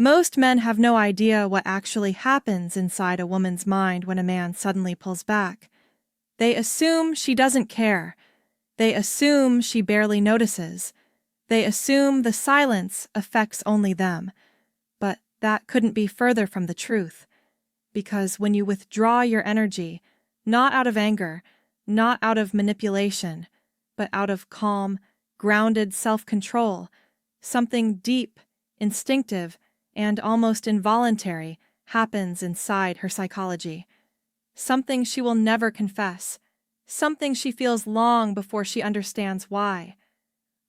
Most men have no idea what actually happens inside a woman's mind when a man suddenly pulls back. They assume she doesn't care. They assume she barely notices. They assume the silence affects only them. But that couldn't be further from the truth. Because when you withdraw your energy, not out of anger, not out of manipulation, but out of calm, grounded self-control, something deep, instinctive, and almost involuntary happens inside her psychology. Something she will never confess. Something she feels long before she understands why.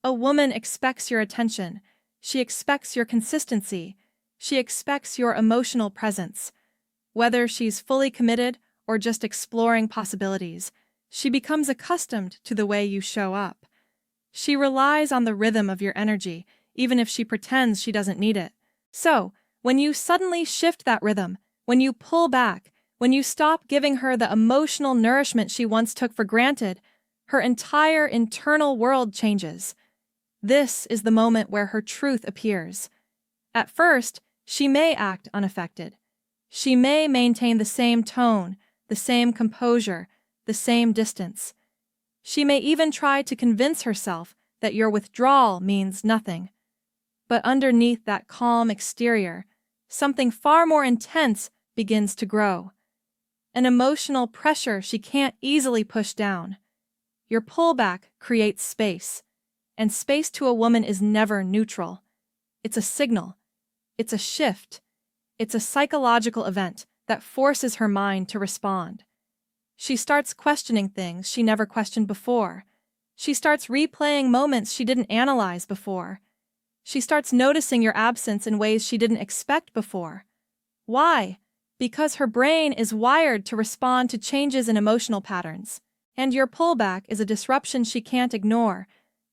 A woman expects your attention. She expects your consistency. She expects your emotional presence. Whether she's fully committed or just exploring possibilities, she becomes accustomed to the way you show up. She relies on the rhythm of your energy, even if she pretends she doesn't need it. So, when you suddenly shift that rhythm, when you pull back, when you stop giving her the emotional nourishment she once took for granted, her entire internal world changes. This is the moment where her truth appears. At first, she may act unaffected. She may maintain the same tone, the same composure, the same distance. She may even try to convince herself that your withdrawal means nothing. But underneath that calm exterior, something far more intense begins to grow. An emotional pressure she can't easily push down. Your pullback creates space, and space to a woman is never neutral. It's a signal. It's a shift. It's a psychological event that forces her mind to respond. She starts questioning things she never questioned before. She starts replaying moments she didn't analyze before. She starts noticing your absence in ways she didn't expect before. Why? Because her brain is wired to respond to changes in emotional patterns. And your pullback is a disruption she can't ignore.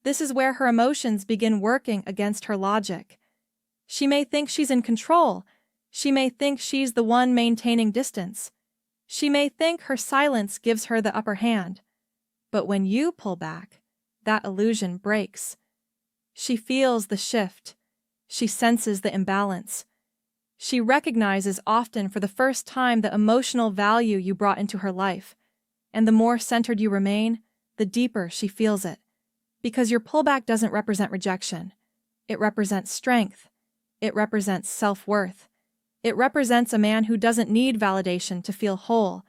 This is where her emotions begin working against her logic. She may think she's in control. She may think she's the one maintaining distance. She may think her silence gives her the upper hand. But when you pull back, that illusion breaks. She feels the shift. She senses the imbalance. She recognizes often for the first time the emotional value you brought into her life. And the more centered you remain, the deeper she feels it. Because your pullback doesn't represent rejection. It represents strength. It represents self-worth. It represents a man who doesn't need validation to feel whole.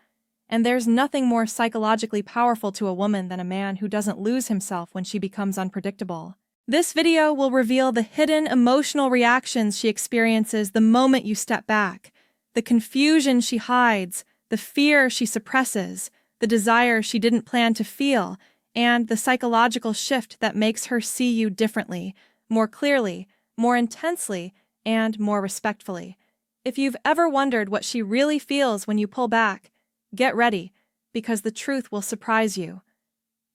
And there's nothing more psychologically powerful to a woman than a man who doesn't lose himself when she becomes unpredictable. This video will reveal the hidden emotional reactions she experiences the moment you step back, the confusion she hides, the fear she suppresses, the desire she didn't plan to feel, and the psychological shift that makes her see you differently, more clearly, more intensely, and more respectfully. If you've ever wondered what she really feels when you pull back, get ready, because the truth will surprise you.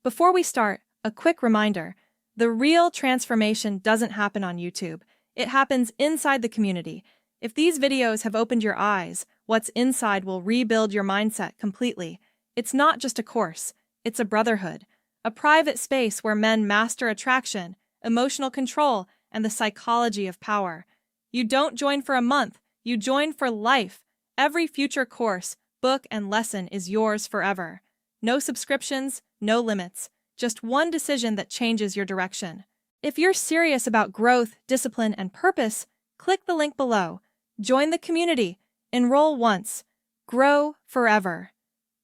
Before we start, a quick reminder. The real transformation doesn't happen on YouTube. It happens inside the community. If these videos have opened your eyes, what's inside will rebuild your mindset completely. It's not just a course. It's a brotherhood. A private space where men master attraction, emotional control, and the psychology of power. You don't join for a month. You join for life. Every future course, book, and lesson is yours forever. No subscriptions, no limits. Just one decision that changes your direction. If you're serious about growth, discipline, and purpose, click the link below. Join the community. Enroll once. Grow forever.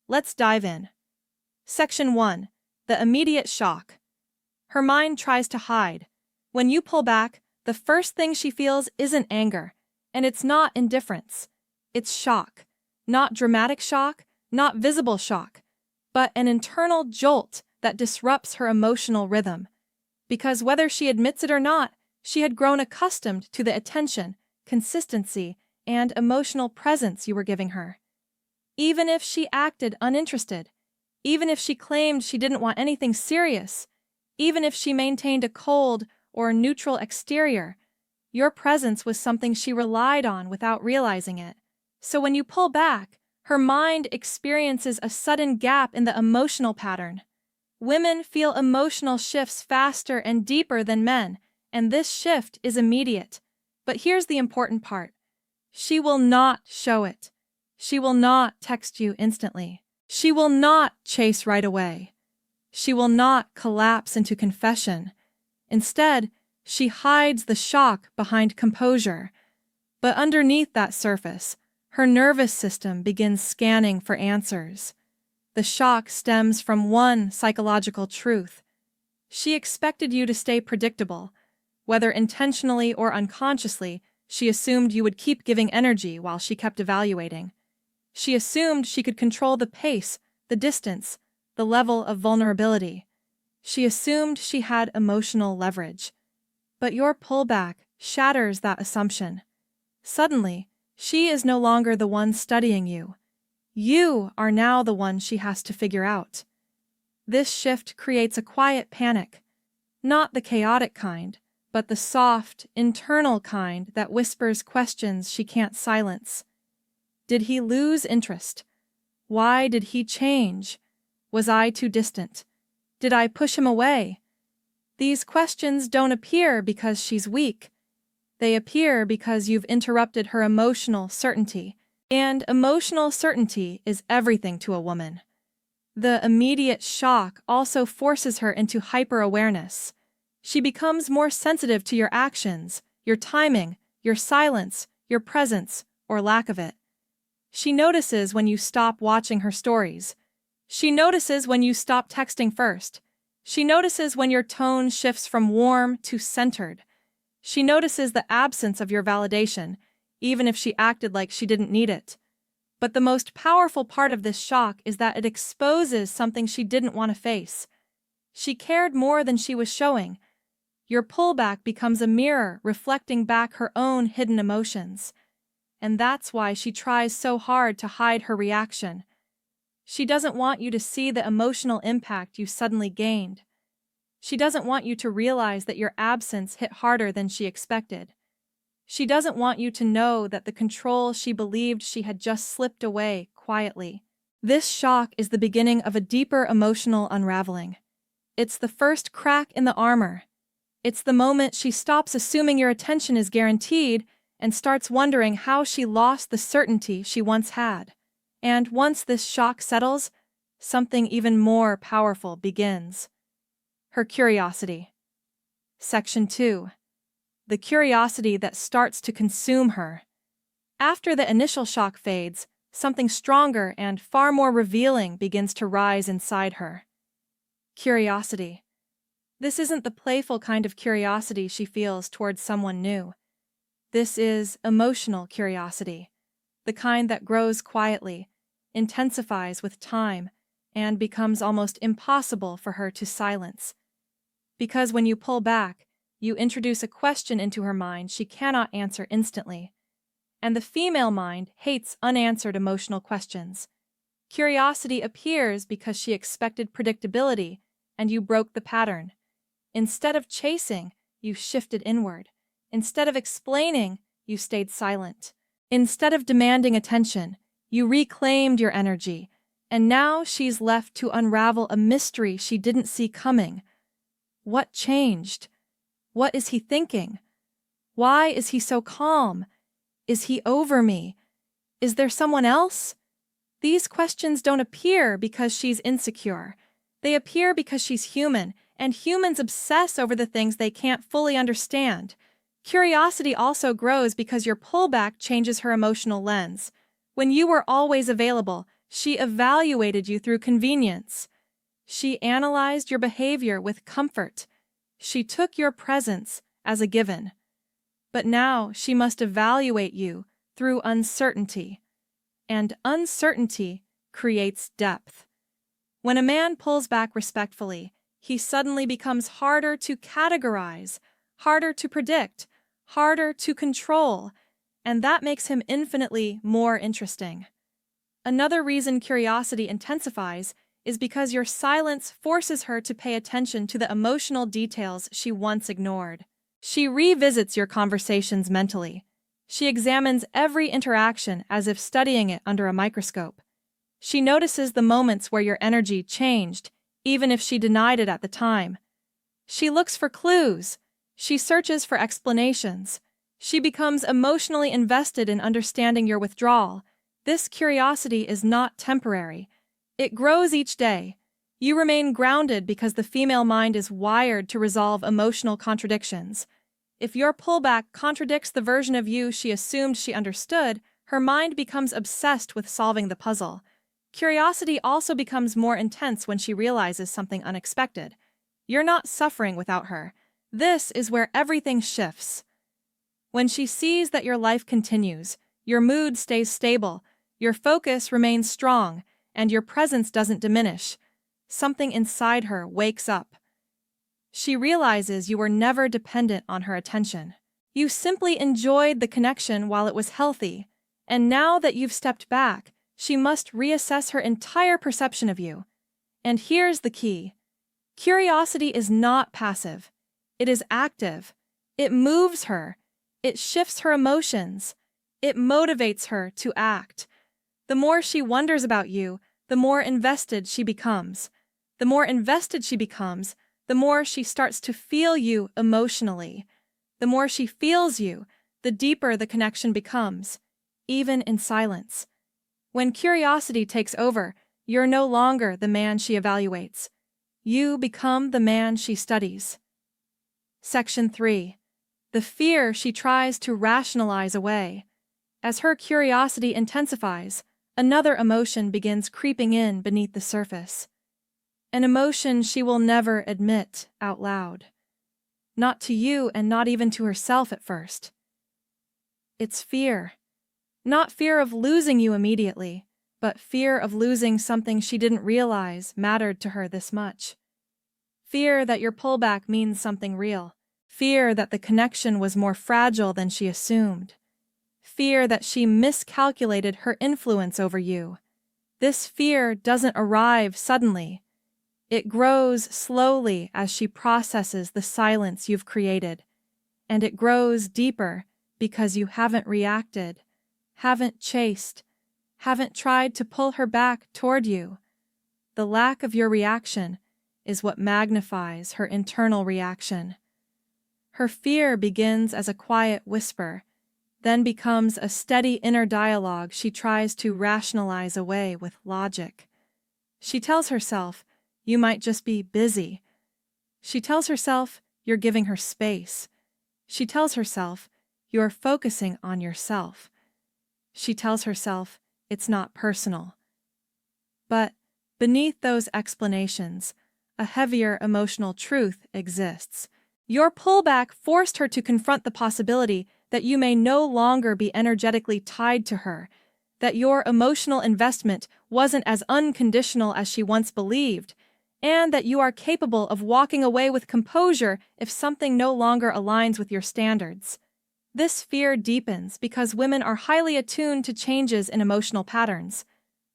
Let's dive in. Section 1. The immediate shock. Her mind tries to hide. When you pull back, the first thing she feels isn't anger, and it's not indifference. It's shock. Not dramatic shock, not visible shock, but an internal jolt that disrupts her emotional rhythm. Because whether she admits it or not, she had grown accustomed to the attention, consistency, and emotional presence you were giving her. Even if she acted uninterested, even if she claimed she didn't want anything serious, even if she maintained a cold or neutral exterior, your presence was something she relied on without realizing it. So when you pull back, her mind experiences a sudden gap in the emotional pattern. Women feel emotional shifts faster and deeper than men, and this shift is immediate. But here's the important part. She will not show it. She will not text you instantly. She will not chase right away. She will not collapse into confession. Instead, she hides the shock behind composure. But underneath that surface, her nervous system begins scanning for answers. The shock stems from one psychological truth. She expected you to stay predictable. Whether intentionally or unconsciously, she assumed you would keep giving energy while she kept evaluating. She assumed she could control the pace, the distance, the level of vulnerability. She assumed she had emotional leverage. But your pullback shatters that assumption. Suddenly, she is no longer the one studying you. You are now the one she has to figure out. This shift creates a quiet panic, not the chaotic kind, but the soft, internal kind that whispers questions she can't silence. Did he lose interest? Why did he change? Was I too distant? Did I push him away? These questions don't appear because she's weak. They appear because you've interrupted her emotional certainty, and emotional certainty is everything to a woman. The immediate shock also forces her into hyper-awareness. She becomes more sensitive to your actions, your timing, your silence, your presence, or lack of it. She notices when you stop watching her stories. She notices when you stop texting first. She notices when your tone shifts from warm to centered. She notices the absence of your validation, even if she acted like she didn't need it. But the most powerful part of this shock is that it exposes something she didn't want to face. She cared more than she was showing. Your pullback becomes a mirror reflecting back her own hidden emotions. And that's why she tries so hard to hide her reaction. She doesn't want you to see the emotional impact you suddenly gained. She doesn't want you to realize that your absence hit harder than she expected. She doesn't want you to know that the control she believed she had just slipped away quietly. This shock is the beginning of a deeper emotional unraveling. It's the first crack in the armor. It's the moment she stops assuming your attention is guaranteed and starts wondering how she lost the certainty she once had. And once this shock settles, something even more powerful begins. Her curiosity. Section 2. The curiosity that starts to consume her. After the initial shock fades, something stronger and far more revealing begins to rise inside her. Curiosity. This isn't the playful kind of curiosity she feels towards someone new. This is emotional curiosity, the kind that grows quietly, intensifies with time, and becomes almost impossible for her to silence. Because when you pull back, you introduce a question into her mind she cannot answer instantly. And the female mind hates unanswered emotional questions. Curiosity appears because she expected predictability, and you broke the pattern. Instead of chasing, you shifted inward. Instead of explaining, you stayed silent. Instead of demanding attention, you reclaimed your energy, and now she's left to unravel a mystery she didn't see coming. What changed? What is he thinking? Why is he so calm? Is he over me? Is there someone else? These questions don't appear because she's insecure. They appear because she's human, and humans obsess over the things they can't fully understand. Curiosity also grows because your pullback changes her emotional lens. When you were always available, she evaluated you through convenience. She analyzed your behavior with comfort. She took your presence as a given. But now she must evaluate you through uncertainty. And uncertainty creates depth. When a man pulls back respectfully, he suddenly becomes harder to categorize, harder to predict, harder to control, and that makes him infinitely more interesting. Another reason curiosity intensifies is because your silence forces her to pay attention to the emotional details she once ignored. She revisits your conversations mentally. She examines every interaction as if studying it under a microscope. She notices the moments where your energy changed, even if she denied it at the time. She looks for clues. She searches for explanations. She becomes emotionally invested in understanding your withdrawal. This curiosity is not temporary. It grows each day. You remain grounded because the female mind is wired to resolve emotional contradictions. If your pullback contradicts the version of you she assumed she understood, her mind becomes obsessed with solving the puzzle. Curiosity also becomes more intense when she realizes something unexpected. You're not suffering without her. This is where everything shifts. When she sees that your life continues, your mood stays stable, your focus remains strong, and your presence doesn't diminish, something inside her wakes up. She realizes you were never dependent on her attention. You simply enjoyed the connection while it was healthy, and now that you've stepped back, she must reassess her entire perception of you. And here's the key. Curiosity is not passive. It is active. It moves her. It shifts her emotions. It motivates her to act. The more she wonders about you, the more invested she becomes. The more invested she becomes, the more she starts to feel you emotionally. The more she feels you, the deeper the connection becomes, even in silence. When curiosity takes over, you're no longer the man she evaluates. You become the man she studies. Section 3. The fear she tries to rationalize away. As her curiosity intensifies, another emotion begins creeping in beneath the surface. An emotion she will never admit out loud. Not to you and not even to herself at first. It's fear. Not fear of losing you immediately, but fear of losing something she didn't realize mattered to her this much. Fear that your pullback means something real. Fear that the connection was more fragile than she assumed. Fear that she miscalculated her influence over you. This fear doesn't arrive suddenly. It grows slowly as she processes the silence you've created. And it grows deeper because you haven't reacted, haven't chased, haven't tried to pull her back toward you. The lack of your reaction is what magnifies her internal reaction. Her fear begins as a quiet whisper, then becomes a steady inner dialogue she tries to rationalize away with logic. She tells herself, you might just be busy. She tells herself, you're giving her space. She tells herself, you're focusing on yourself. She tells herself, it's not personal. But beneath those explanations, a heavier emotional truth exists. Your pullback forced her to confront the possibility that you may no longer be energetically tied to her, that your emotional investment wasn't as unconditional as she once believed, and that you are capable of walking away with composure if something no longer aligns with your standards. This fear deepens because women are highly attuned to changes in emotional patterns.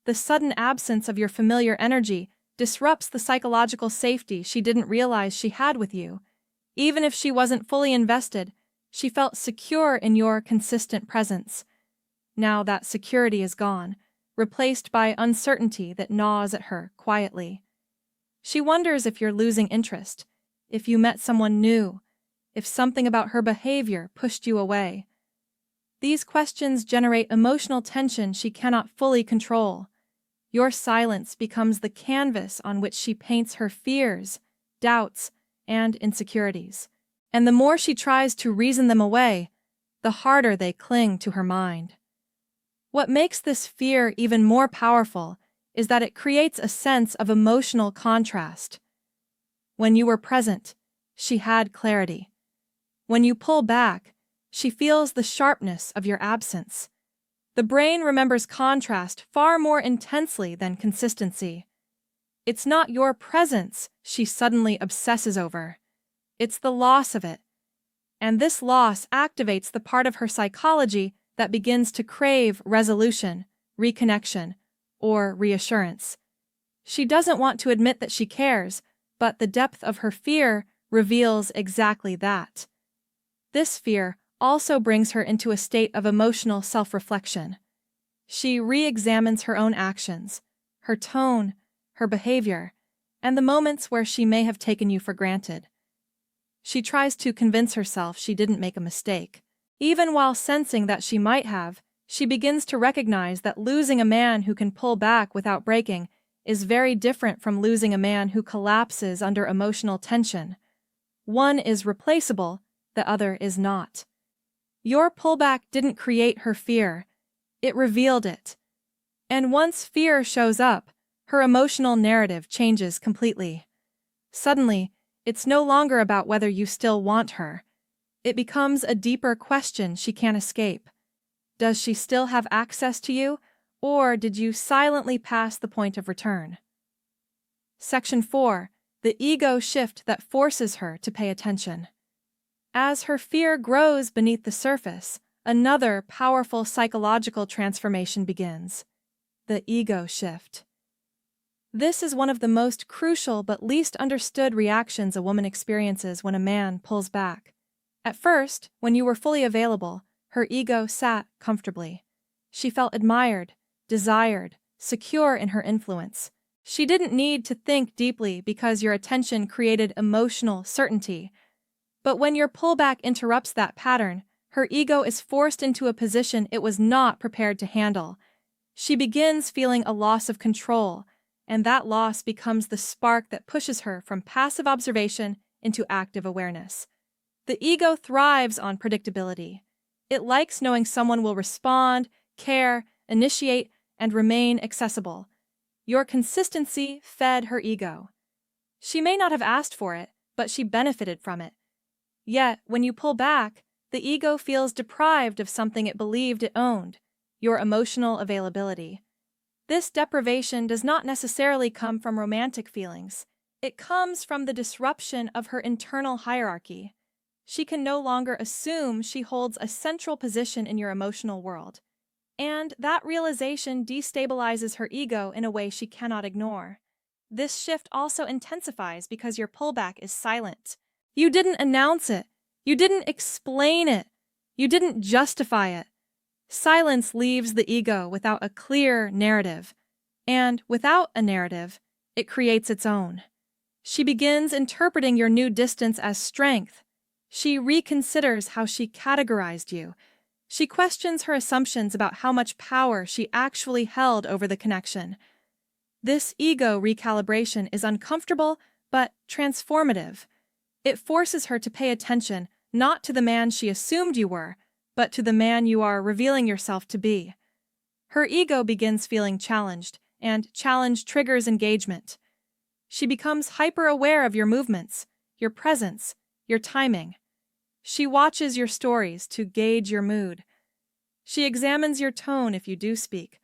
The sudden absence of your familiar energy disrupts the psychological safety she didn't realize she had with you. Even if she wasn't fully invested, she felt secure in your consistent presence. Now that security is gone, replaced by uncertainty that gnaws at her quietly. She wonders if you're losing interest, if you met someone new, if something about her behavior pushed you away. These questions generate emotional tension she cannot fully control. Your silence becomes the canvas on which she paints her fears, doubts, and insecurities. And the more she tries to reason them away, the harder they cling to her mind. What makes this fear even more powerful is that it creates a sense of emotional contrast. When you were present, she had clarity. When you pull back, she feels the sharpness of your absence. The brain remembers contrast far more intensely than consistency. It's not your presence she suddenly obsesses over. It's the loss of it. And this loss activates the part of her psychology that begins to crave resolution, reconnection, or reassurance. She doesn't want to admit that she cares, but the depth of her fear reveals exactly that. This fear also brings her into a state of emotional self-reflection. She re-examines her own actions, her tone, her behavior, and the moments where she may have taken you for granted. She tries to convince herself she didn't make a mistake, Even while sensing that she might have, she begins to recognize that losing a man who can pull back without breaking is very different from losing a man who collapses under emotional tension. One is replaceable, the other is not. Your pullback didn't create her fear, it revealed it. And once fear shows up, her emotional narrative changes completely. Suddenly, it's no longer about whether you still want her. It becomes a deeper question she can't escape. Does she still have access to you, or did you silently pass the point of return? Section 4. The ego shift that forces her to pay attention. As her fear grows beneath the surface, another powerful psychological transformation begins. The ego shift. This is one of the most crucial but least understood reactions a woman experiences when a man pulls back. At first, when you were fully available, her ego sat comfortably. She felt admired, desired, secure in her influence. She didn't need to think deeply because your attention created emotional certainty. But when your pullback interrupts that pattern, her ego is forced into a position it was not prepared to handle. She begins feeling a loss of control, and that loss becomes the spark that pushes her from passive observation into active awareness. The ego thrives on predictability. It likes knowing someone will respond, care, initiate, and remain accessible. Your consistency fed her ego. She may not have asked for it, but she benefited from it. Yet, when you pull back, the ego feels deprived of something it believed it owned, your emotional availability. This deprivation does not necessarily come from romantic feelings. It comes from the disruption of her internal hierarchy. She can no longer assume she holds a central position in your emotional world. And that realization destabilizes her ego in a way she cannot ignore. This shift also intensifies because your pullback is silent. You didn't announce it. You didn't explain it. You didn't justify it. Silence leaves the ego without a clear narrative. And without a narrative, it creates its own. She begins interpreting your new distance as strength. She reconsiders how she categorized you. She questions her assumptions about how much power she actually held over the connection. This ego recalibration is uncomfortable, but transformative. It forces her to pay attention not to the man she assumed you were, but to the man you are revealing yourself to be. Her ego begins feeling challenged, and challenge triggers engagement. She becomes hyper-aware of your movements, your presence, your timing. She watches your stories to gauge your mood. She examines your tone if you do speak.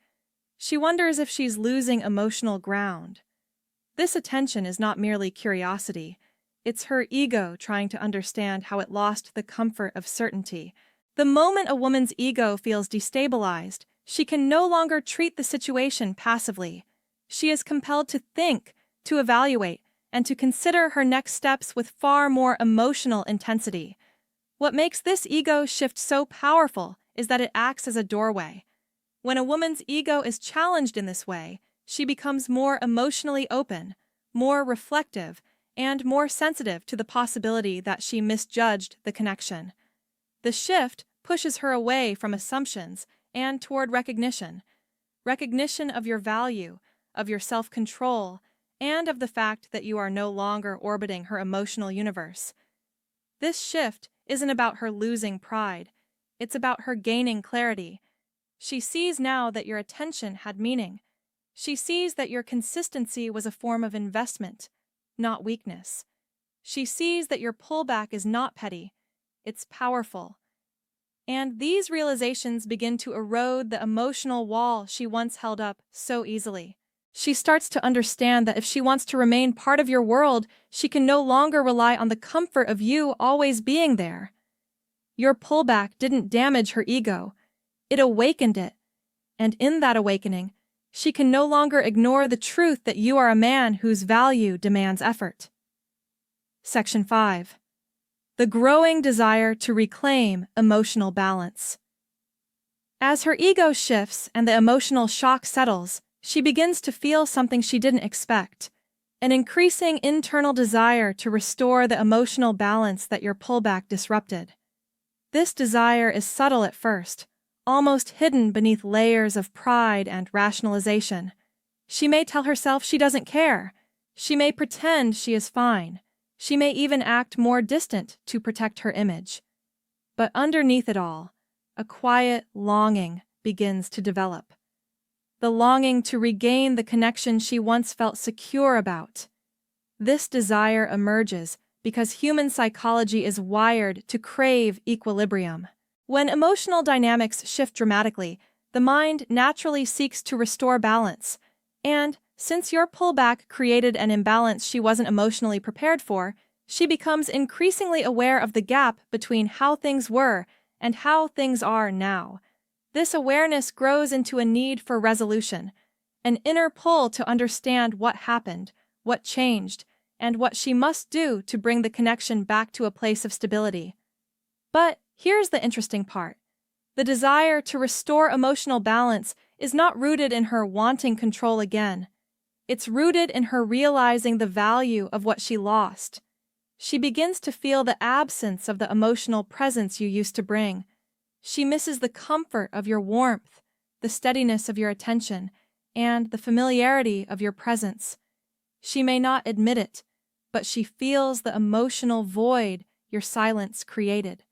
She wonders if she's losing emotional ground. This attention is not merely curiosity. It's her ego trying to understand how it lost the comfort of certainty. The moment a woman's ego feels destabilized, she can no longer treat the situation passively. She is compelled to think, to evaluate, and to consider her next steps with far more emotional intensity. What makes this ego shift so powerful is that it acts as a doorway. When a woman's ego is challenged in this way, she becomes more emotionally open, more reflective, and more sensitive to the possibility that she misjudged the connection. The shift pushes her away from assumptions and toward recognition of your value, of your self-control, and of the fact that you are no longer orbiting her emotional universe. This shift isn't about her losing pride. It's about her gaining clarity. She sees now that your attention had meaning. She sees that your consistency was a form of investment, not weakness. She sees that your pullback is not petty, it's powerful. And these realizations begin to erode the emotional wall she once held up so easily. She starts to understand that if she wants to remain part of your world, she can no longer rely on the comfort of you always being there. Your pullback didn't damage her ego, it awakened it. And in that awakening, she can no longer ignore the truth that you are a man whose value demands effort. Section 5. The growing desire to reclaim emotional balance. As her ego shifts and the emotional shock settles, she begins to feel something she didn't expect, an increasing internal desire to restore the emotional balance that your pullback disrupted. This desire is subtle at first, almost hidden beneath layers of pride and rationalization. She may tell herself she doesn't care. She may pretend she is fine. She may even act more distant to protect her image. But underneath it all, a quiet longing begins to develop. The longing to regain the connection she once felt secure about. This desire emerges because human psychology is wired to crave equilibrium. When emotional dynamics shift dramatically, the mind naturally seeks to restore balance. And, since your pullback created an imbalance she wasn't emotionally prepared for, she becomes increasingly aware of the gap between how things were and how things are now. This awareness grows into a need for resolution, an inner pull to understand what happened, what changed, and what she must do to bring the connection back to a place of stability. But here's the interesting part. The desire to restore emotional balance is not rooted in her wanting control again. It's rooted in her realizing the value of what she lost. She begins to feel the absence of the emotional presence you used to bring. She misses the comfort of your warmth, the steadiness of your attention, and the familiarity of your presence. She may not admit it, but she feels the emotional void your silence created.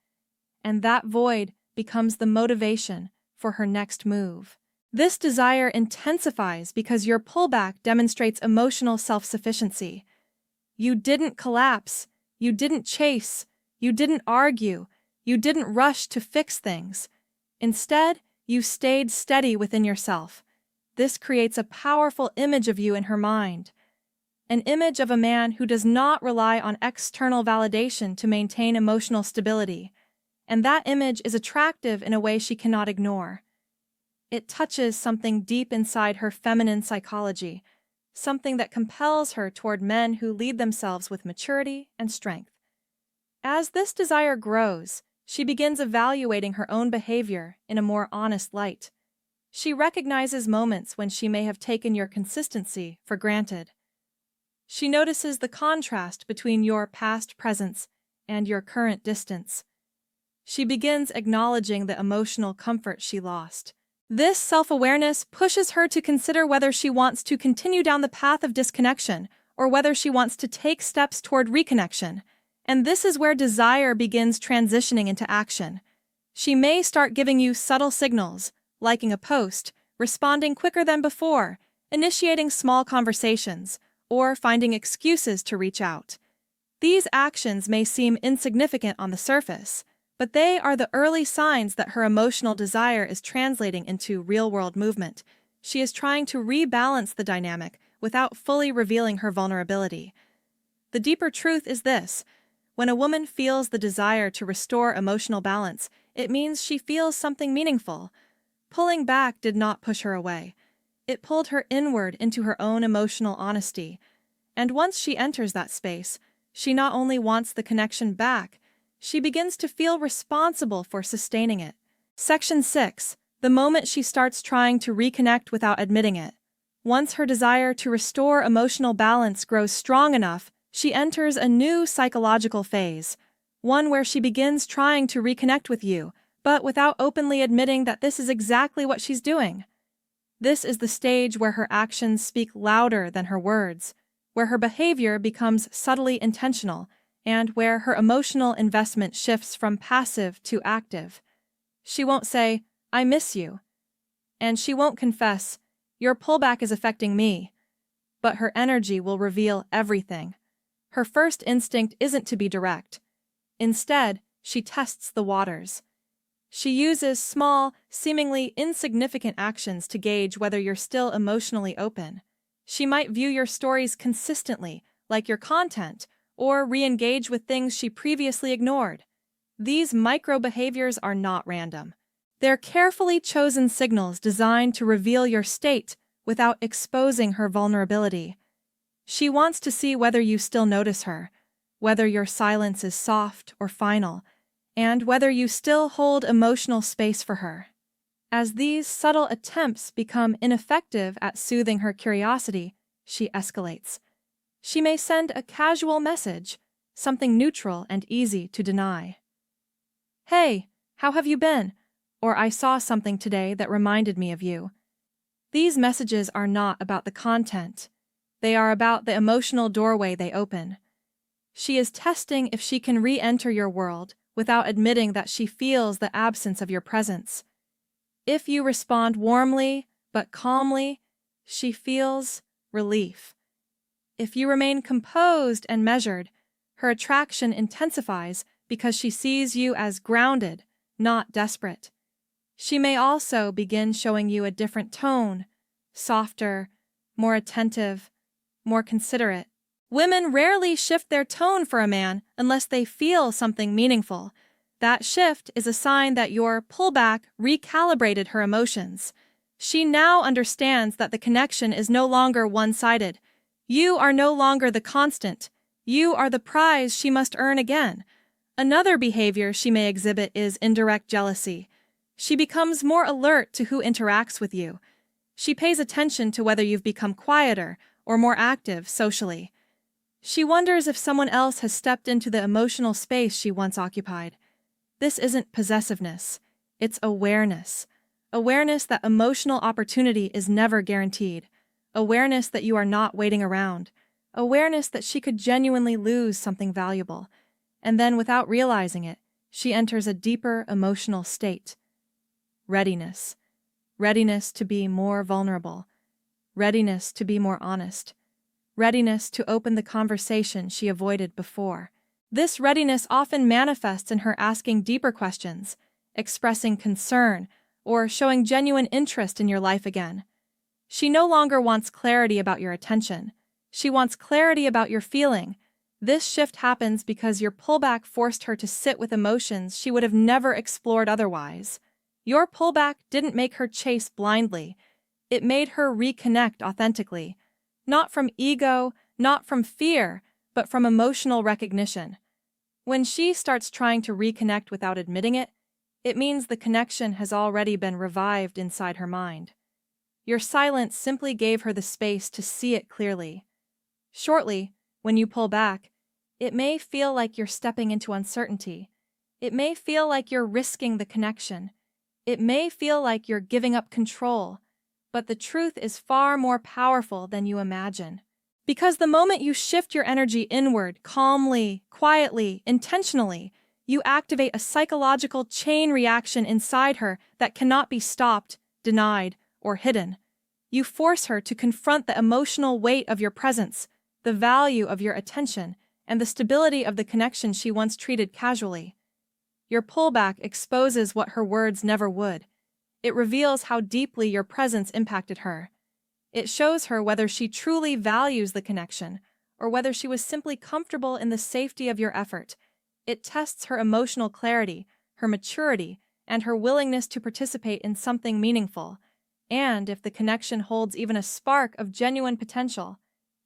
And that void becomes the motivation for her next move. This desire intensifies because your pullback demonstrates emotional self-sufficiency. You didn't collapse, you didn't chase, you didn't argue, you didn't rush to fix things. Instead, you stayed steady within yourself. This creates a powerful image of you in her mind. An image of a man who does not rely on external validation to maintain emotional stability. And that image is attractive in a way she cannot ignore. It touches something deep inside her feminine psychology, something that compels her toward men who lead themselves with maturity and strength. As this desire grows, she begins evaluating her own behavior in a more honest light. She recognizes moments when she may have taken your consistency for granted. She notices the contrast between your past presence and your current distance. She begins acknowledging the emotional comfort she lost. This self-awareness pushes her to consider whether she wants to continue down the path of disconnection or whether she wants to take steps toward reconnection. And this is where desire begins transitioning into action. She may start giving you subtle signals, liking a post, responding quicker than before, initiating small conversations, or finding excuses to reach out. These actions may seem insignificant on the surface, but they are the early signs that her emotional desire is translating into real-world movement. She is trying to rebalance the dynamic without fully revealing her vulnerability. The deeper truth is this: when a woman feels the desire to restore emotional balance, it means she feels something meaningful. Pulling back did not push her away. It pulled her inward into her own emotional honesty. And once she enters that space, she not only wants the connection back, she begins to feel responsible for sustaining it. Section 6. The moment she starts trying to reconnect without admitting it. Once her desire to restore emotional balance grows strong enough, she enters a new psychological phase, one where she begins trying to reconnect with you, but without openly admitting that this is exactly what she's doing. This is the stage where her actions speak louder than her words, where her behavior becomes subtly intentional, and where her emotional investment shifts from passive to active. She won't say, "I miss you," and she won't confess, "Your pullback is affecting me," but her energy will reveal everything. Her first instinct isn't to be direct. Instead, she tests the waters. She uses small, seemingly insignificant actions to gauge whether you're still emotionally open. She might view your stories consistently, like your content, or re-engage with things she previously ignored. These micro-behaviors are not random. They're carefully chosen signals designed to reveal your state without exposing her vulnerability. She wants to see whether you still notice her, whether your silence is soft or final, and whether you still hold emotional space for her. As these subtle attempts become ineffective at soothing her curiosity, she escalates. She may send a casual message, something neutral and easy to deny. "Hey, "How have you been?" or "I saw something today that reminded me of you." These messages are not about the content. They are about the emotional doorway they open. She is testing if she can re-enter your world without admitting that she feels the absence of your presence. If you respond warmly but calmly, she feels relief. If you remain composed and measured, her attraction intensifies because she sees you as grounded, not desperate. She may also begin showing you a different tone, softer, more attentive, more considerate. Women rarely shift their tone for a man unless they feel something meaningful. That shift is a sign that your pullback recalibrated her emotions. She now understands that the connection is no longer one-sided. You are no longer the constant. You are the prize she must earn again. Another behavior she may exhibit is indirect jealousy. She becomes more alert to who interacts with you. She pays attention to whether you've become quieter or more active socially. She wonders if someone else has stepped into the emotional space she once occupied. This isn't possessiveness. It's awareness. Awareness that emotional opportunity is never guaranteed. Awareness that you are not waiting around. Awareness that she could genuinely lose something valuable. And then, without realizing it, she enters a deeper emotional state. Readiness. Readiness to be more vulnerable. Readiness to be more honest. Readiness to open the conversation she avoided before. This readiness often manifests in her asking deeper questions, expressing concern, or showing genuine interest in your life again. She no longer wants clarity about your attention. She wants clarity about your feeling. This shift happens because your pullback forced her to sit with emotions she would have never explored otherwise. Your pullback didn't make her chase blindly. It made her reconnect authentically. Not from ego, not from fear, but from emotional recognition. When she starts trying to reconnect without admitting it, it means the connection has already been revived inside her mind. Your silence simply gave her the space to see it clearly. Shortly, when you pull back, it may feel like you're stepping into uncertainty. It may feel like you're risking the connection. It may feel like you're giving up control. But the truth is far more powerful than you imagine. Because the moment you shift your energy inward, calmly, quietly, intentionally, you activate a psychological chain reaction inside her that cannot be stopped, denied, or hidden. You force her to confront the emotional weight of your presence, the value of your attention, and the stability of the connection she once treated casually. Your pullback exposes what her words never would. It reveals how deeply your presence impacted her. It shows her whether she truly values the connection or whether she was simply comfortable in the safety of your effort. It tests her emotional clarity, her maturity, and her willingness to participate in something meaningful. And if the connection holds even a spark of genuine potential,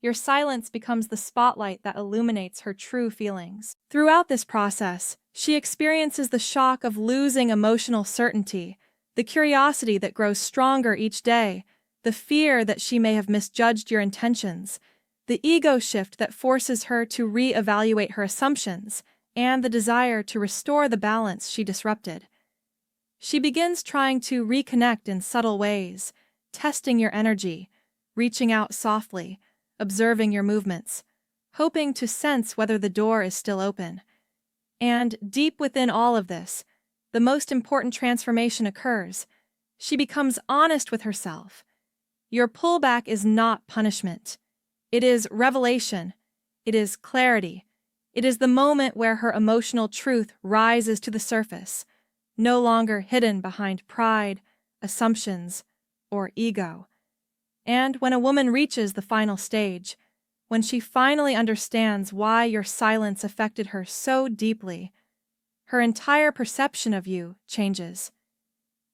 your silence becomes the spotlight that illuminates her true feelings. Throughout this process, she experiences the shock of losing emotional certainty, the curiosity that grows stronger each day, the fear that she may have misjudged your intentions, the ego shift that forces her to re-evaluate her assumptions, and the desire to restore the balance she disrupted. She begins trying to reconnect in subtle ways, testing your energy, reaching out softly, observing your movements, hoping to sense whether the door is still open. And deep within all of this, the most important transformation occurs. She becomes honest with herself. Your pullback is not punishment. It is revelation. It is clarity. It is the moment where her emotional truth rises to the surface, no longer hidden behind pride, assumptions, or ego. And when a woman reaches the final stage, when she finally understands why your silence affected her so deeply, her entire perception of you changes.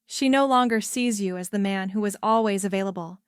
She no longer sees you as the man who was always available.